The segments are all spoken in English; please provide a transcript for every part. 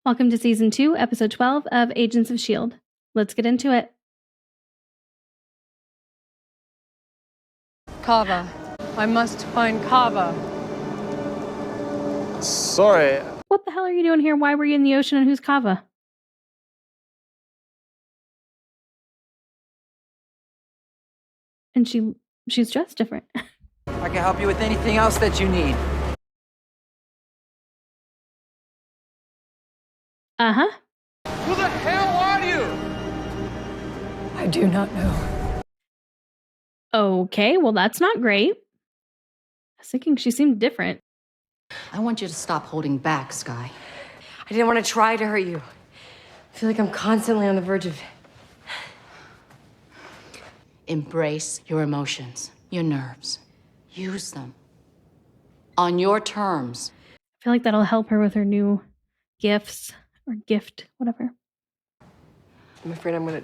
Welcome to Season 2, Episode 12 of Agents of S.H.I.E.L.D. Let's get into it. Kava. I must find Kava. Sorry. What the hell are you doing here? Why were you in the ocean, and who's Kava? And she's dressed different. I can help you with anything else that you need. Uh-huh. Who the hell are you? I do not know. Okay, well that's not great. I was thinking she seemed different. I want you to stop holding back, Sky. I didn't want to try to hurt you. I feel like I'm constantly on the verge of... Embrace your emotions, your nerves. Use them. On your terms. I feel like that'll help her with her new gifts. Or gift, whatever. I'm afraid I'm gonna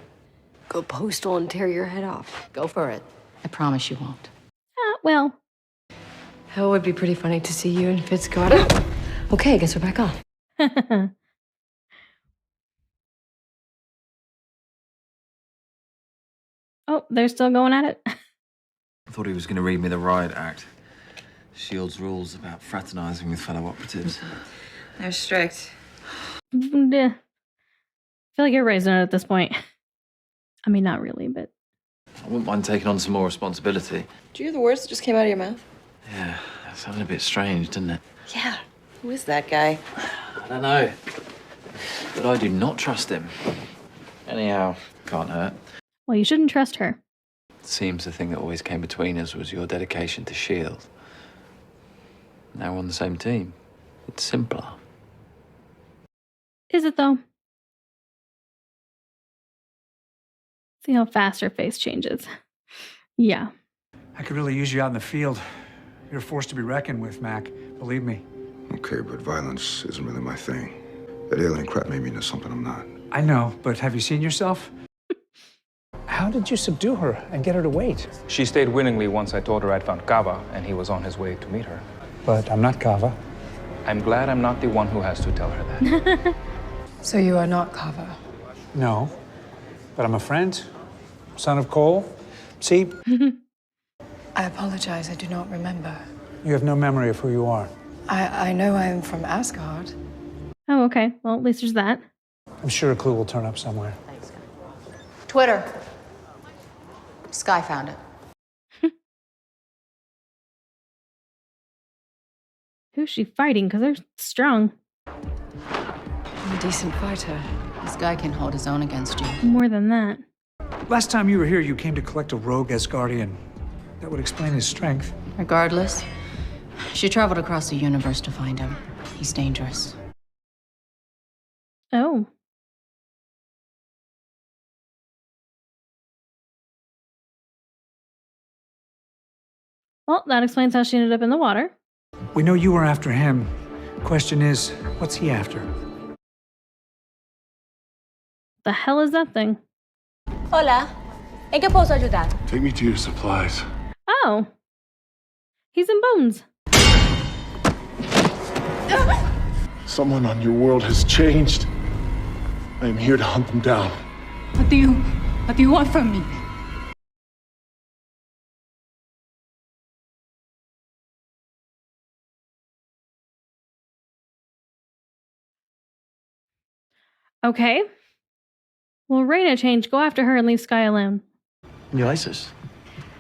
go postal and tear your head off. Go for it. I promise you won't. Well. Hell, it would be pretty funny to see you and Fitz go out. Okay, I guess we're back on. Oh, they're still going at it. I thought he was going to read me the riot act. S.H.I.E.L.D's rules about fraternizing with fellow operatives. They're strict. I feel like everybody's done it at this point. I mean, not really, but... I wouldn't mind taking on some more responsibility. Did you hear the words that just came out of your mouth? Yeah, that sounded a bit strange, didn't it? Yeah. Who is that guy? I don't know. But I do not trust him. Anyhow, can't hurt. Well, you shouldn't trust her. It seems the thing that always came between us was your dedication to S.H.I.E.L.D. Now we're on the same team. It's simpler. Is it, though? See how fast her face changes. Yeah. I could really use you out in the field. You're a force to be reckoned with, Mac. Believe me. Okay, but violence isn't really my thing. That alien crap made me into something I'm not. I know, but have you seen yourself? How did you subdue her and get her to wait? She stayed willingly once I told her I'd found Kava, and he was on his way to meet her. But I'm not Kava. I'm glad I'm not the one who has to tell her that. So you are not Kava. No, but I'm a friend, son of Cole. See, I apologize, I do not remember. you have no memory of who you are. I know I am from Asgard. Oh, okay. Well, at least there's that. I'm sure a clue will turn up somewhere. Thanks, Sky. Twitter. Sky found it. Who's she fighting? Because they're strong. I'm a decent fighter. This guy can hold his own against you. More than that. Last time you were here, you came to collect a rogue Asgardian. That would explain his strength. Regardless, she traveled across the universe to find him. He's dangerous. Oh. Well, that explains how she ended up in the water. We know you were after him. Question is, what's he after? The hell is that thing? Hola. ¿En qué puedo ayudar? Take me to your supplies. Oh. He's in bones. Someone on your world has changed. I am here to hunt them down. What do you want from me? Okay. Well, Raina changed. Go after her and leave Sky alone. New ISIS.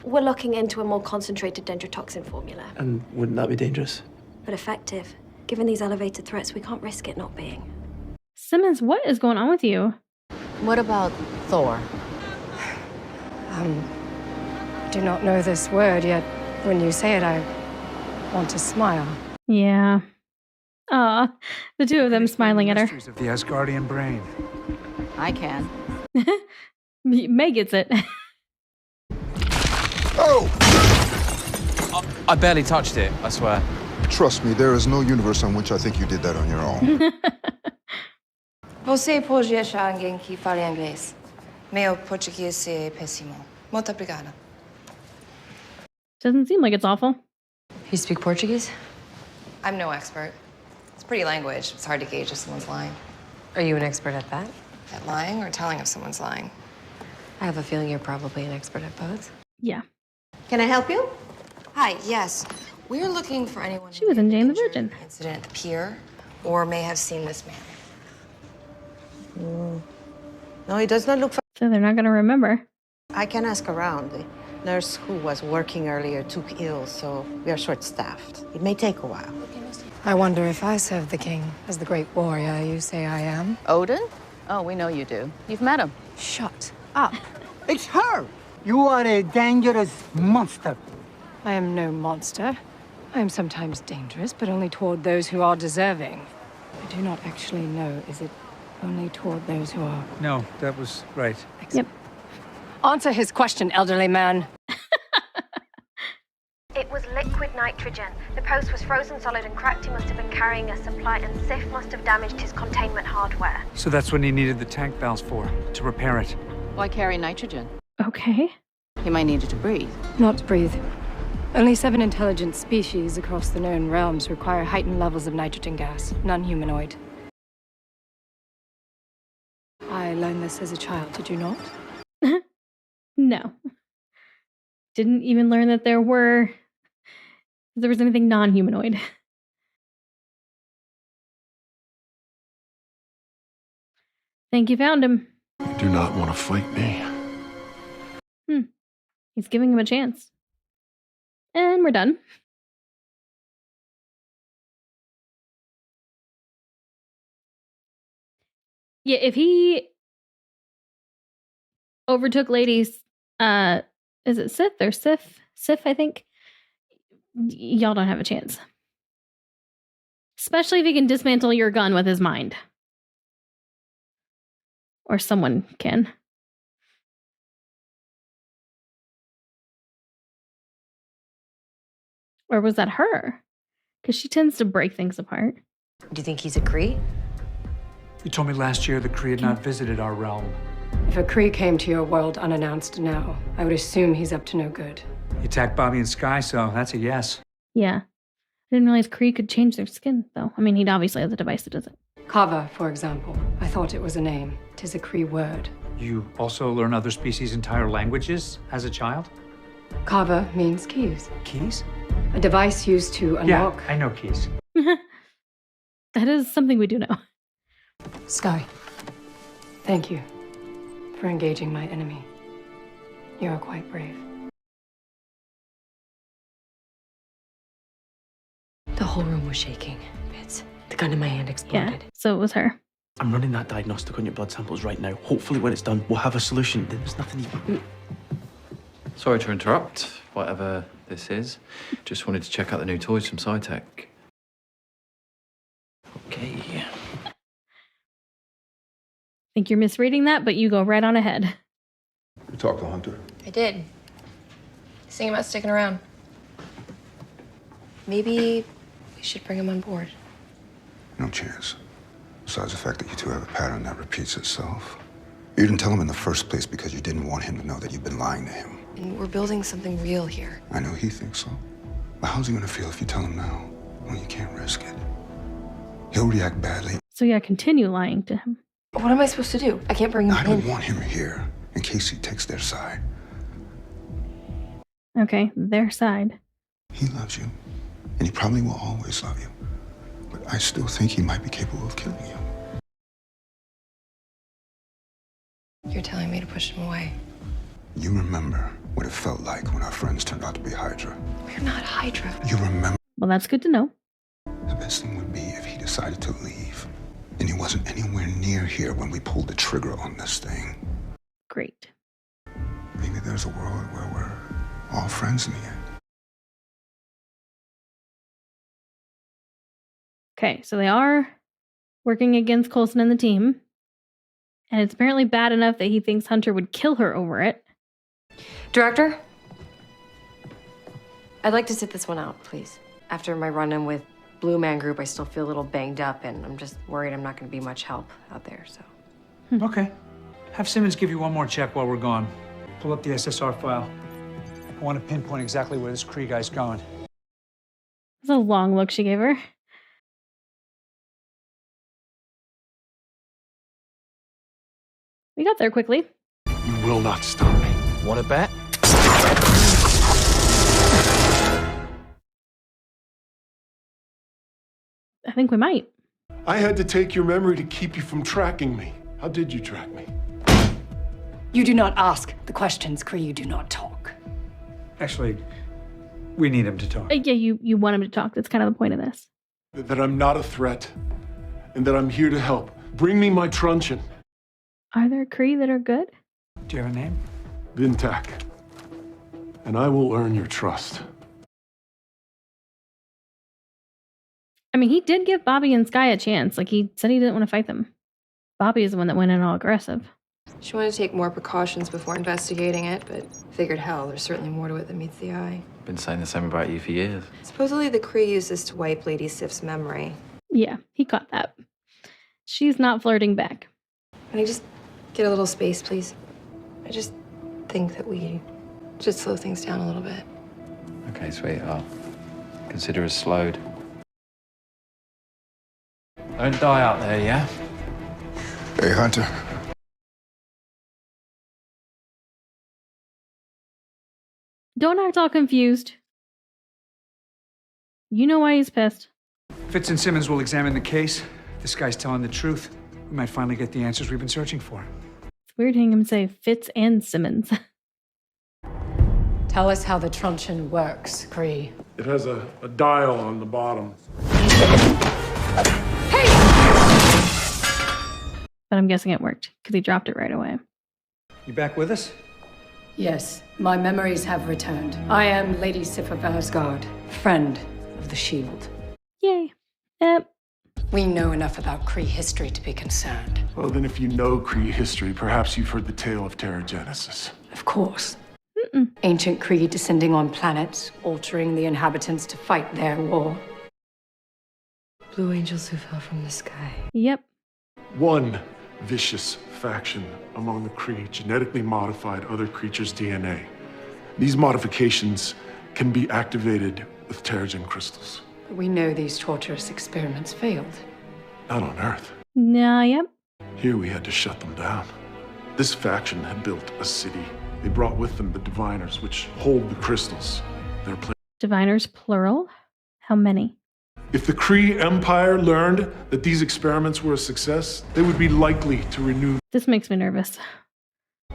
We're looking into a more concentrated dendrotoxin formula, And wouldn't that be dangerous? but effective. Given these elevated threats, we can't risk it not being. Simmons, what is going on with you? What about Thor? Do not know this word, yet when you say it, I want to smile. Yeah. Aw, the two of them smiling at her. Mysteries of the Asgardian brain. I can. May gets it. Oh! I barely touched it, I swear. Trust me, there is no universe on which I think you did that on your own. Você pode achar alguém que fale inglês. Meu português é péssimo. Muito obrigada. Doesn't seem like it's awful. You speak Portuguese? I'm no expert. It's a pretty language. It's hard to gauge if someone's lying. Are you an expert at that? At lying or telling if someone's lying? I have a feeling you're probably an expert at both. Yeah. Can I help you? Hi, yes. We're looking for anyone She was in Jane the injured Virgin. in the incident at the pier or may have seen this man. No, it does not look. So they're not going to remember. I can ask around. The nurse who was working earlier took ill, so we are short-staffed. It may take a while. I wonder if I serve the king as the great warrior you say I am. Odin? Oh, we know you do. You've met him. Shut up. It's her! You are a dangerous monster. I am no monster. I am sometimes dangerous, but only toward those who are deserving. I do not actually know. Is it only toward those who are? No, that was right. Yep. Answer his question, elderly man. It was liquid nitrogen. The post was frozen solid and cracked. He must have been carrying a supply, and S.H.I.E.L.D must have damaged his containment hardware. So that's what he needed the tank valves for, to repair it. Why carry nitrogen? Okay. He might need it to breathe. Not to breathe. Only 7 intelligent species across the known realms require heightened levels of nitrogen gas, non-humanoid. I learned this as a child, did you not? No. Didn't even learn that there was anything non-humanoid. Think you found him. You do not want to fight me. He's giving him a chance. And we're done. Yeah, if he overtook ladies, is it Sith or Sif? Sif, I think. Y'all don't have a chance. Especially if he can dismantle your gun with his mind. Or someone can. Or was that her? Because she tends to break things apart. Do you think he's a Kree? You told me last year the Kree had not visited our realm. If a Kree came to your world unannounced now, I would assume he's up to no good. He attacked Bobby and Sky, so that's a yes. Yeah. I didn't realize Kree could change their skin, though. I mean, he'd obviously have the device that does it. Kava, for example. I thought it was a name. 'Tis a Kree word. You also learn other species' entire languages as a child? Kava means keys. Keys? A device used to unlock. Yeah, I know keys. That is something we do know. Sky, thank you for engaging my enemy. You are quite brave. The whole room was shaking. The gun in my hand exploded. Yeah, so it was her. I'm running that diagnostic on your blood samples right now. Hopefully when it's done, we'll have a solution. There's nothing even... Sorry to interrupt, whatever this is. Just wanted to check out the new toys from SciTech. Okay. Think you're misreading that, but you go right on ahead. You talked to Hunter. I did. He's thinking about sticking around. Maybe we should bring him on board. No chance. Besides the fact that you two have a pattern that repeats itself. You didn't tell him in the first place because you didn't want him to know that you've been lying to him. And we're building something real here. I know he thinks so. But how's he gonna feel if you tell him now? Well, you can't risk it. He'll react badly. So yeah, continue lying to him. What am I supposed to do? I can't bring him I in. don't want him here in case he takes their side. Okay, their side. He loves you, and he probably will always love you. But I still think he might be capable of killing you. You're telling me to push him away. You remember what it felt like when our friends turned out to be Hydra. We're not Hydra. You remember. Well, that's good to know. The best thing would be if he decided to leave. And he wasn't anywhere near here when we pulled the trigger on this thing. Great. Maybe there's a world where we're all friends in the end. Okay, so they are working against Coulson and the team. And it's apparently bad enough that he thinks Hunter would kill her over it. Director? I'd like to sit this one out, please. After my run-in with Blue Man Group, I still feel a little banged up, and I'm just worried I'm not going to be much help out there, so. Okay. Have Simmons give you one more check while we're gone. Pull up the SSR file. I want to pinpoint exactly where this Kree guy's going. That's a long look she gave her. We got there quickly. You will not stop me. Want to bet? I think we might. I had to take your memory to keep you from tracking me. How did you track me? You do not ask the questions, Kree. You do not talk. Actually, we need him to talk. Yeah, you want him to talk. That's kind of the point of this. That I'm not a threat, and that I'm here to help. Bring me my truncheon. Are there Kree that are good? Do you have a name? Vintak. And I will earn your trust. I mean, he did give Bobby and Sky a chance. Like, he said he didn't want to fight them. Bobby is the one that went in all aggressive. She wanted to take more precautions before investigating it, but figured, hell, there's certainly more to it than meets the eye. Been saying the same about you for years. Supposedly the Kree used this to wipe Lady Sif's memory. Yeah, he caught that. She's not flirting back. Can I just get a little space, please? I just think that we should slow things down a little bit. Okay, sweetheart. Consider us slowed. Don't die out there, yeah? Hey, Hunter. Don't act all confused. You know why he's pissed. Fitz and Simmons will examine the case. This guy's telling the truth. We might finally get the answers we've been searching for. It's weird hearing him say Fitz and Simmons. Tell us how the truncheon works, Kree. It has a dial on the bottom. But I'm guessing it worked, because he dropped it right away. You back with us? Yes, my memories have returned. I am Lady Sif of Asgard, friend of the S.H.I.E.L.D. Yay. Yep. We know enough about Kree history to be concerned. Well, then if you know Kree history, perhaps you've heard the tale of Terragenesis. Of course. Ancient Kree descending on planets, altering the inhabitants to fight their war. Blue angels who fell from the sky. Yep. One vicious faction among the Kree genetically modified other creatures' DNA. These modifications can be activated with Terrigen crystals. But we know these torturous experiments failed. Not on Earth. Nah, yep. Here we had to shut them down. This faction had built a city. They brought with them the diviners, which hold the crystals. Their Diviners, plural? How many? If the Kree Empire learned that these experiments were a success, they would be likely to renew. This makes me nervous.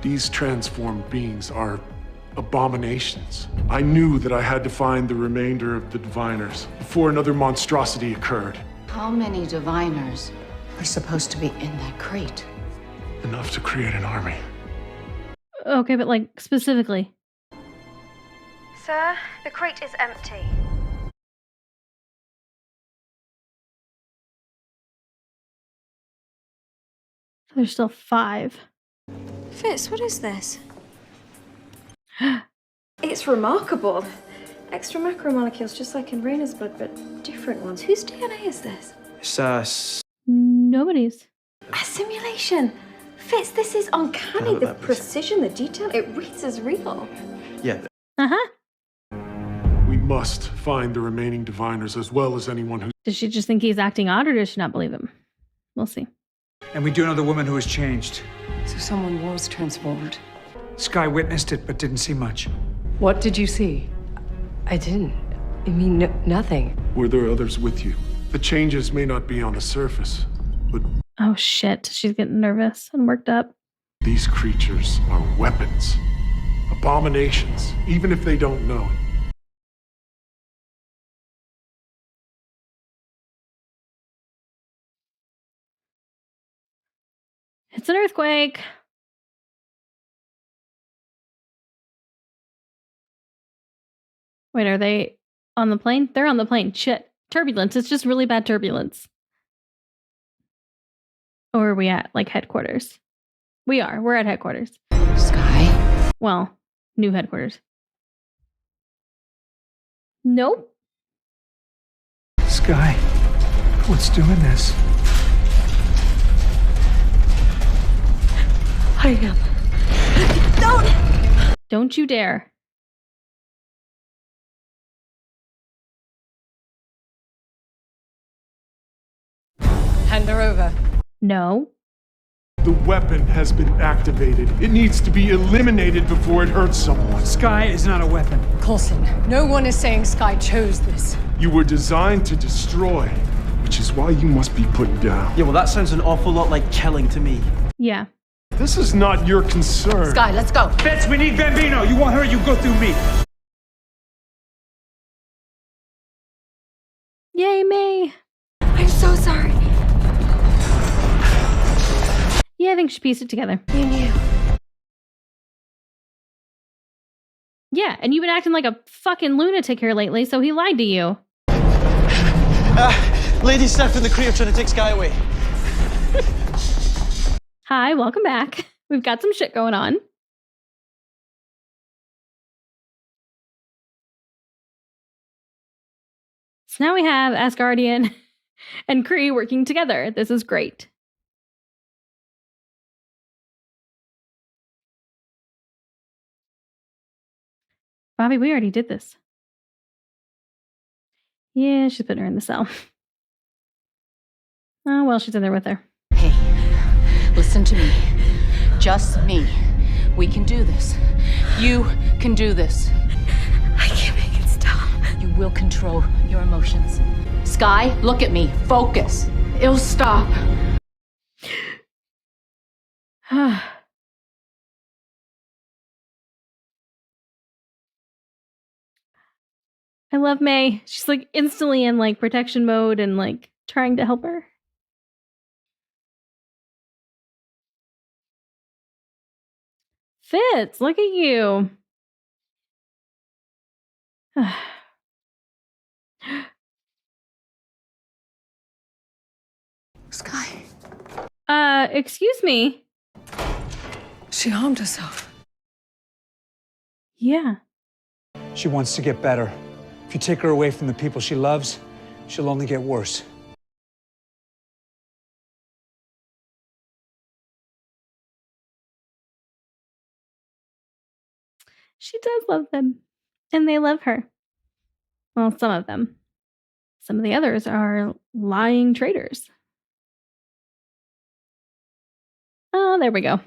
These transformed beings are abominations. I knew that I had to find the remainder of the diviners before another monstrosity occurred. How many diviners are supposed to be in that crate? Enough to create an army. Okay, but like, specifically. Sir, the crate is empty. There's still 5. Fitz, what is this? It's remarkable. Extra macromolecules just like in Raina's blood, but different ones. Whose DNA is this? It's Nobody's. A simulation. Fitz, this is uncanny. The precision, the detail, it reads as real. Yeah. We must find the remaining diviners as well as anyone who... Does she just think he's acting odd, or does she not believe him? We'll see. And we do know the woman who has changed. So someone was transformed. Sky witnessed it, but didn't see much. What did you see? I didn't. I mean, nothing. Were there others with you? The changes may not be on the surface, but... Oh shit, she's getting nervous and worked up. These creatures are weapons. Abominations, even if they don't know it. It's an earthquake. Wait, are they on the plane? They're on the plane. Shit. Turbulence. It's just really bad turbulence. Or are we at, like, headquarters? We are. We're at headquarters. Sky? Well, new headquarters. Nope. Sky, what's doing this? I am. Don't! Don't you dare. Hand her over. No. The weapon has been activated. It needs to be eliminated before it hurts someone. Sky is not a weapon. Coulson, no one is saying Sky chose this. You were designed to destroy, which is why you must be put down. Yeah, well, that sounds an awful lot like killing to me. Yeah. This is not your concern. Sky, let's go. Fitz, we need Bambino. You want her, you go through me. Yay, May. I'm so sorry. Yeah, I think she pieced it together. You knew. Yeah, and you've been acting like a fucking lunatic here lately, so he lied to you. Lady Steph and the Kree are trying to take Sky away. Hi, welcome back. We've got some shit going on. So now we have Asgardian and Kree working together. This is great. Bobby, we already did this. Yeah, she's putting her in the cell. Oh, well, she's in there with her. Hey, listen to me. Just me. We can do this. You can do this. I can't make it stop. You will control your emotions. Sky, look at me. Focus. It'll stop. I love May. She's like instantly in like protection mode and like trying to help her. Fitz, look at you. Sky. Excuse me. She harmed herself. Yeah. She wants to get better. If you take her away from the people she loves, she'll only get worse. She does love them. And they love her. Well, some of them. Some of the others are lying traitors. Oh, there we go.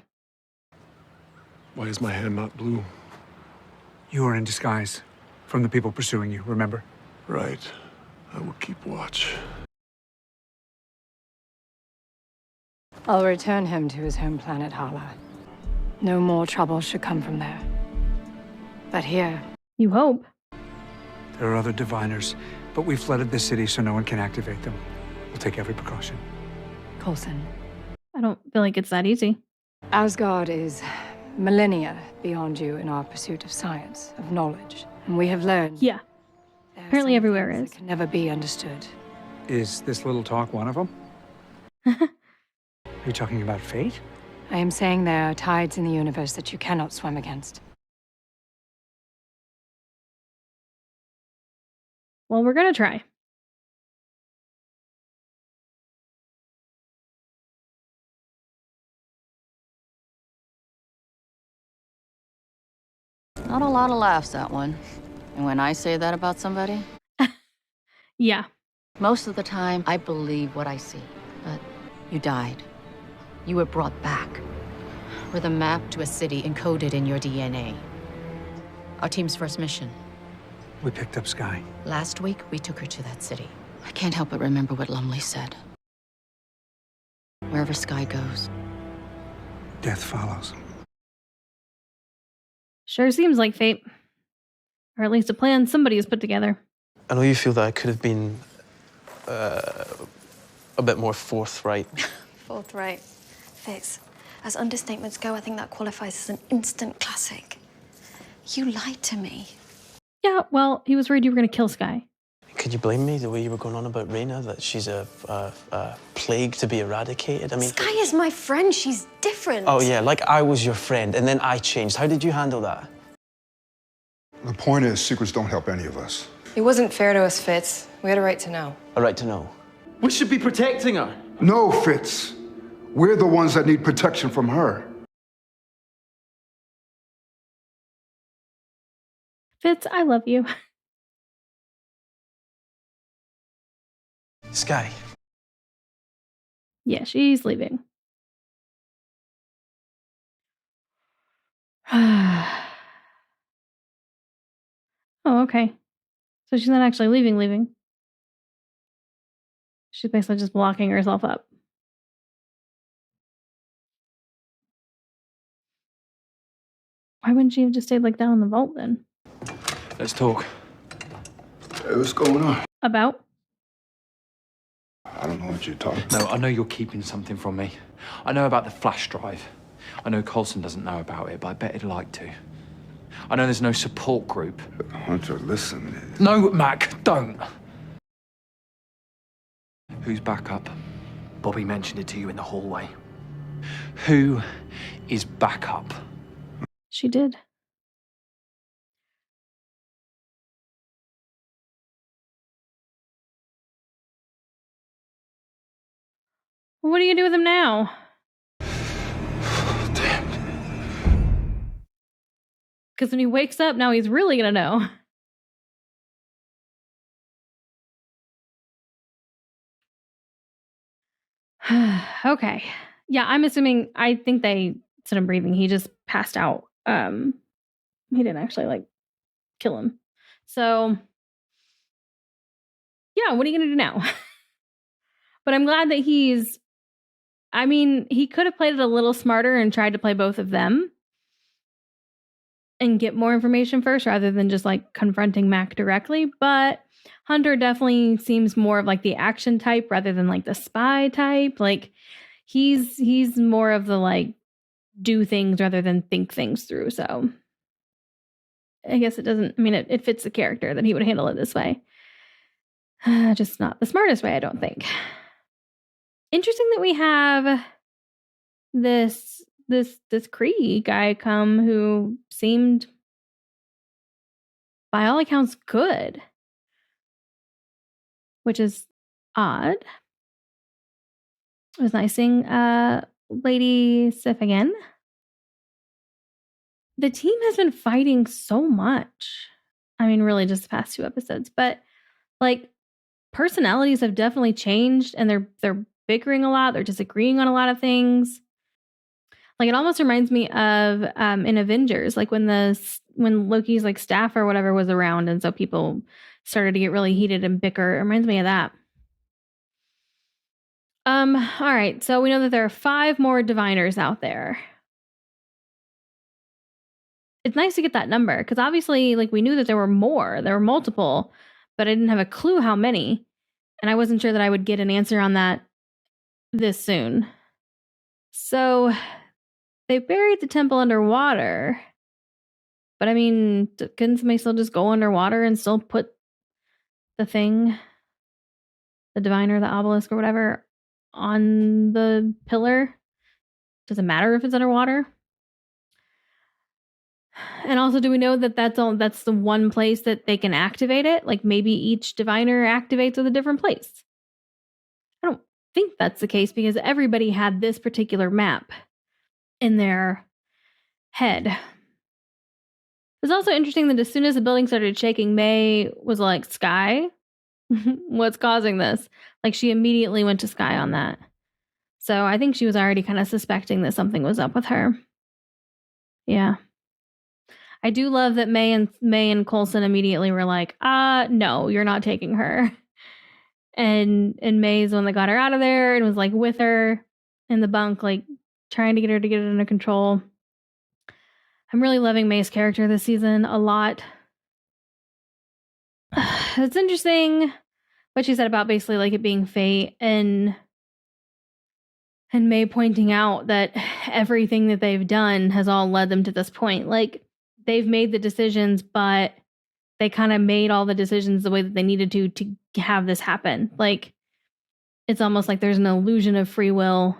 Why is my hand not blue? You are in disguise from the people pursuing you, remember? Right. I will keep watch. I'll return him to his home planet, Hala. No more trouble should come from there. But here... You hope. There are other diviners, but we've flooded the city so no one can activate them. We'll take every precaution. Coulson. I don't feel like it's that easy. Asgard is millennia beyond you in our pursuit of science, of knowledge. And we have learned... Yeah. Apparently everywhere is. That can never be understood. Is this little talk one of them? Are you talking about fate? I am saying there are tides in the universe that you cannot swim against. Well, we're gonna try. Not a lot of laughs, that one. And when I say that about somebody, yeah. Most of the time, I believe what I see. But you died. You were brought back. With a map to a city encoded in your DNA. Our team's first mission. We picked up Sky. Last week, we took her to that city. I can't help but remember what Lumley said. Wherever Sky goes, death follows. Sure seems like fate. Or at least a plan somebody has put together. I know you feel that I could have been a bit more forthright. Forthright. Fitz, as understatements go, I think that qualifies as an instant classic. You lied to me. Yeah, well, he was worried you were going to kill Sky. Could you blame me the way you were going on about Reyna, that she's a plague to be eradicated? I mean, Sky is my friend. She's different. Oh, yeah, like I was your friend, and then I changed. How did you handle that? The point is, secrets don't help any of us. It wasn't fair to us, Fitz. We had a right to know. A right to know. We should be protecting her. No, Fitz. We're the ones that need protection from her. Fitz, I love you. Sky. Yeah, she's leaving. Oh, okay. So she's not actually leaving. She's basically just blocking herself up. Why wouldn't she have just stayed like down in the vault then? Let's talk. Hey, what's going on? About? I don't know what you're talking No, I know you're keeping something from me. I know about the flash drive. I know Coulson doesn't know about it, but I bet he'd like to. I know there's no support group. Hunter, listen. No, Mac, don't. Who's backup? Bobby mentioned it to you in the hallway. Who is backup? She did. What are you gonna do with him now? Because when he wakes up, now he's really gonna know. Okay. Yeah, I'm assuming, I think they set him breathing. He just passed out. He didn't actually like kill him. So yeah, what are you gonna do now? But I'm glad that he could have played it a little smarter and tried to play both of them and get more information first rather than just like confronting Mac directly. But Hunter definitely seems more of like the action type rather than like the spy type. Like he's more of the like do things rather than think things through. So I guess it fits the character that he would handle it this way. Just not the smartest way, I don't think. Interesting that we have this Kree guy come who seemed, by all accounts, good, which is odd. It was nice seeing Lady Sif again. The team has been fighting so much. I mean, really just the past 2 episodes, but like personalities have definitely changed and they're bickering a lot. They're disagreeing on a lot of things. Like it almost reminds me of in Avengers, like when Loki's like staff or whatever was around, and so people started to get really heated and bicker. It reminds me of that. All right, so we know that there are 5 more diviners out there. It's nice to get that number because obviously, like we knew that there were multiple, but I didn't have a clue how many, and I wasn't sure that I would get an answer on that this soon. So they buried the temple underwater. But I mean, couldn't somebody still just go underwater and still put the thing, the diviner, the obelisk, or whatever, on the pillar? Does it matter if it's underwater? And also, do we know that that's the one place that they can activate it? Like maybe each diviner activates with a different place. I don't think that's the case because everybody had this particular map in their head. It was also interesting that as soon as the building started shaking, May was like, Sky? What's causing this? Like she immediately went to Sky on that. So I think she was already kind of suspecting that something was up with her. Yeah. I do love that May and Coulson immediately were like, no, you're not taking her. And May's the one that got her out of there and was like with her in the bunk, like trying to get her to get it under control. I'm really loving May's character this season a lot. It's interesting what she said about basically like it being fate and May pointing out that everything that they've done has all led them to this point. Like they've made the decisions, but they kind of made all the decisions the way that they needed to have this happen. Like it's almost like there's an illusion of free will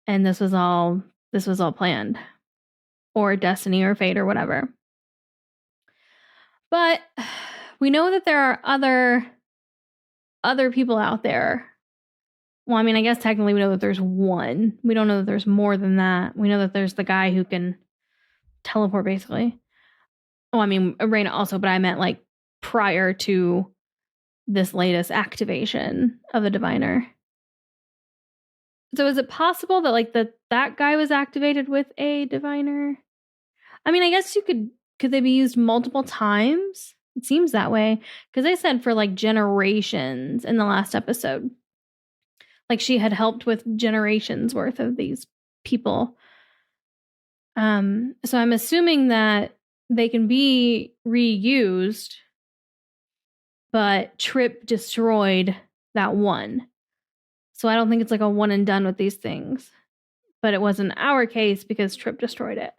and this was all planned or destiny or fate or whatever. But we know that there are other people out there. Well, I mean, I guess technically we know that there's one. We don't know that there's more than that. We know that there's the guy who can teleport, basically. Oh, I mean, Raina also, but I meant like prior to this latest activation of the diviner. So is it possible that like that guy was activated with a diviner? I mean, I guess could they be used multiple times? It seems that way. Because they said for like generations in the last episode. Like she had helped with generations worth of these people. So I'm assuming that they can be reused, but Trip destroyed that one. So I don't think it's like a one and done with these things. But it wasn't our case because Trip destroyed it.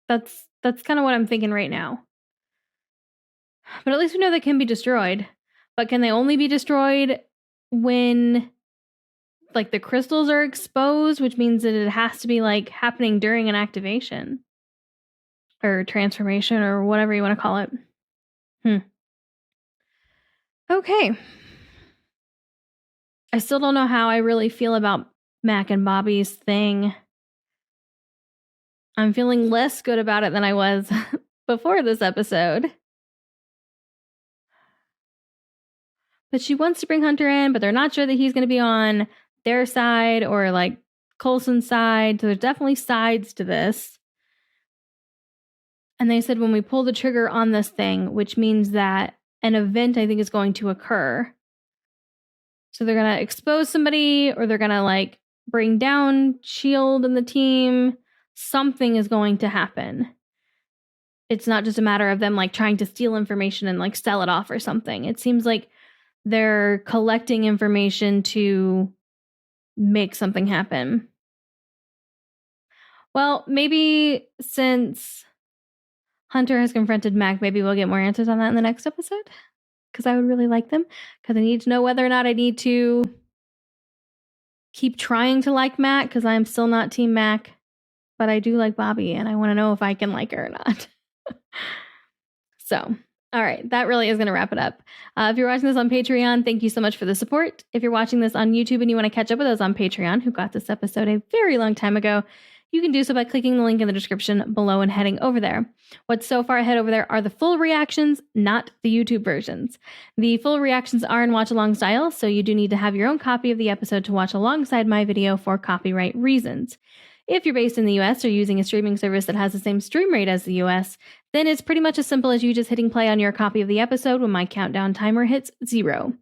That's kind of what I'm thinking right now. But at least we know they can be destroyed. But can they only be destroyed when like the crystals are exposed, which means that it has to be like happening during an activation or transformation or whatever you want to call it. Okay. I still don't know how I really feel about Mac and Bobby's thing. I'm feeling less good about it than I was before this episode. But she wants to bring Hunter in, but they're not sure that he's going to be on their side or like Coulson's side. So there's definitely sides to this. And they said when we pull the trigger on this thing, which means that an event I think is going to occur. So they're going to expose somebody or they're going to like bring down S.H.I.E.L.D. and the team. Something is going to happen. It's not just a matter of them like trying to steal information and like sell it off or something. It seems like they're collecting information to make something happen. Well, maybe since Hunter has confronted Mac, maybe we'll get more answers on that in the next episode. Because I would really like them. Because I need to know whether or not I need to keep trying to like Mac. Because I'm still not Team Mac. But I do like Bobby. And I want to know if I can like her or not. So, all right. That really is going to wrap it up. If you're watching this on Patreon, thank you so much for the support. If you're watching this on YouTube and you want to catch up with us on Patreon, who got this episode a very long time ago, you can do so by clicking the link in the description below and heading over there. What's so far ahead over there are the full reactions, not the YouTube versions. The full reactions are in watch-along style, so you do need to have your own copy of the episode to watch alongside my video for copyright reasons. If you're based in the US or using a streaming service that has the same stream rate as the US, then it's pretty much as simple as you just hitting play on your copy of the episode when my countdown timer hits 0.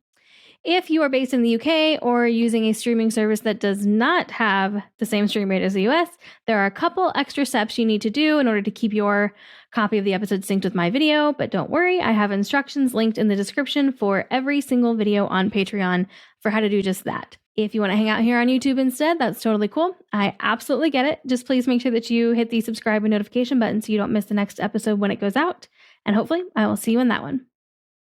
If you are based in the UK or using a streaming service that does not have the same stream rate as the US, there are a couple extra steps you need to do in order to keep your copy of the episode synced with my video. But don't worry, I have instructions linked in the description for every single video on Patreon for how to do just that. If you want to hang out here on YouTube instead, that's totally cool. I absolutely get it. Just please make sure that you hit the subscribe and notification button so you don't miss the next episode when it goes out. And hopefully I will see you in that one.